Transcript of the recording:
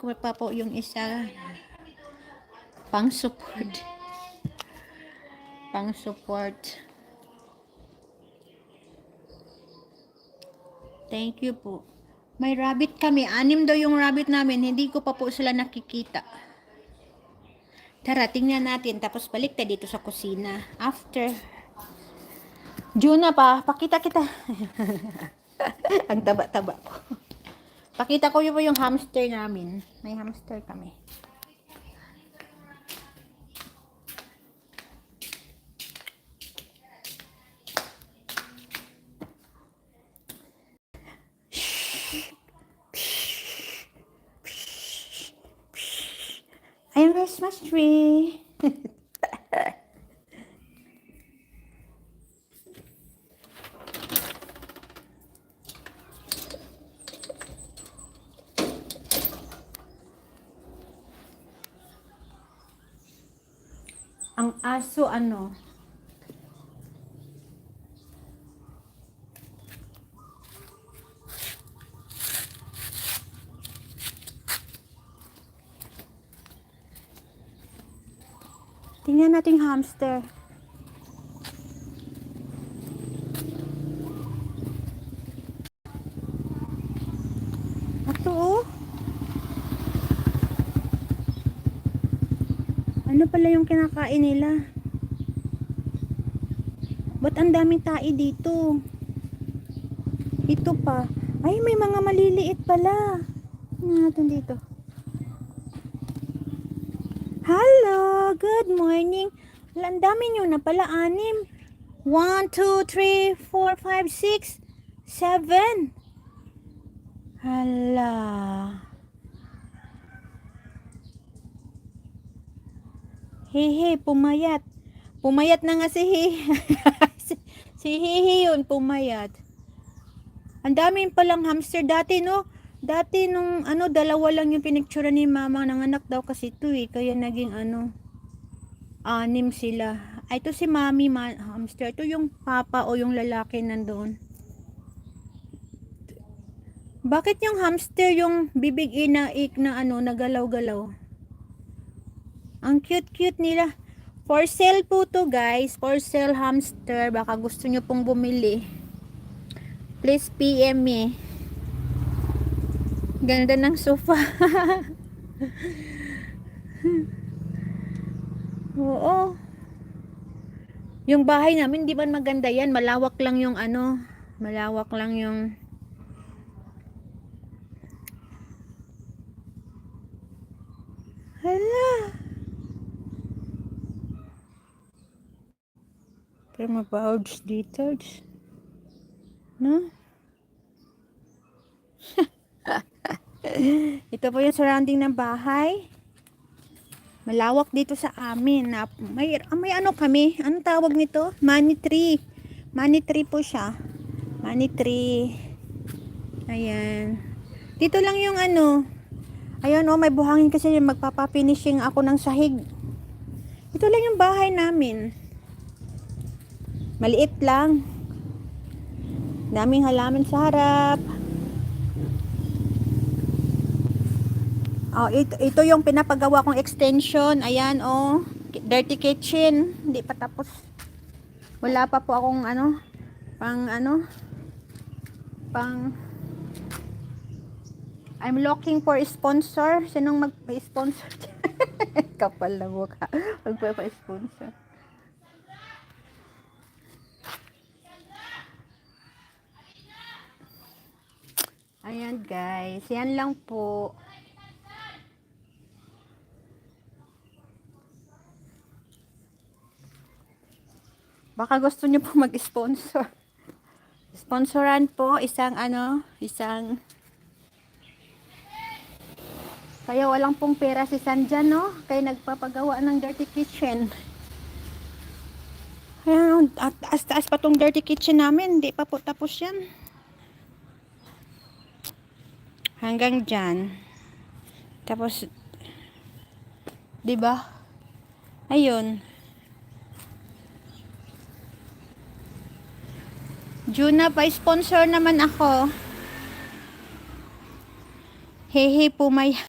ko pa po yung isa. Pang support. Pang support. Thank you po. May rabbit kami. 6 daw yung rabbit namin. Hindi ko pa po sila nakikita. Tara, tingnan natin. Tapos balik tayo dito sa kusina. After. Juna pa. Pakita kita. Ang taba-taba ko. Pakita ko yung hamster namin. May hamster kami. Ayun, Christmas tree. Ang aso ano? Tingnan natin hamster. Ito oh. Ano pala yung kinakain nila? Ba't ang daming tae dito? Ito pa. Ay, may mga maliliit pala. Tingnan natin dito. Hello, good morning. Ang dami nyo na pala, 6. 1, 2, 3, 4, 5, 6, 7. Hala. Hehe, pumayat. Pumayat na nga si Hehe. si Hehe yun, pumayat. Ang dami palang hamster dati, no? Dati nung ano, 2 lang yung pinicture ni mama, nanganak daw kasi ito eh, kaya naging ano, 6 sila. Ay, ito si mami hamster, ito yung papa o yung lalaki nandoon. Bakit yung hamster yung bibig inaik na ano, nagalaw-galaw? Ang cute-cute nila. For sale po to guys, for sale hamster, baka gusto nyo pong bumili. Please PM me. Ganda ng sofa. Oo. Yung bahay namin, di ba maganda yan? Malawak lang yung ano. Malawak lang yung... Hala. Pero mabawds dito. No? Ito po yung surrounding ng bahay. Malawak dito sa amin. May ano kami. Anong tawag nito? Money tree. Money tree po siya. Money tree. Ayan. Dito lang yung ano. Ayan oh, may buhangin kasi magpapa-finishing ako ng sahig. Ito lang yung bahay namin. Maliit lang. Daming halaman sa harap. Oh, ito yung pinapagawa kong extension. Ayan, oh. Dirty kitchen. Hindi pa tapos. Wala pa po akong pang I'm looking for sponsor. Sinong mag-sponsor? Kapal na mukha. Magpa-sponsor. Ayan, guys. Yan lang po. Baka gusto niyo po mag-sponsor. Sponsoran po isang kaya walang pong pera si Sanjan, no? Kaya nagpapagawa ng dirty kitchen. Ayan, at taas pa tong dirty kitchen namin. Hindi pa po tapos yan. Hanggang dyan. Tapos, di ba? Ayun. Juna, pa-sponsor naman ako. Hehe, pumayat.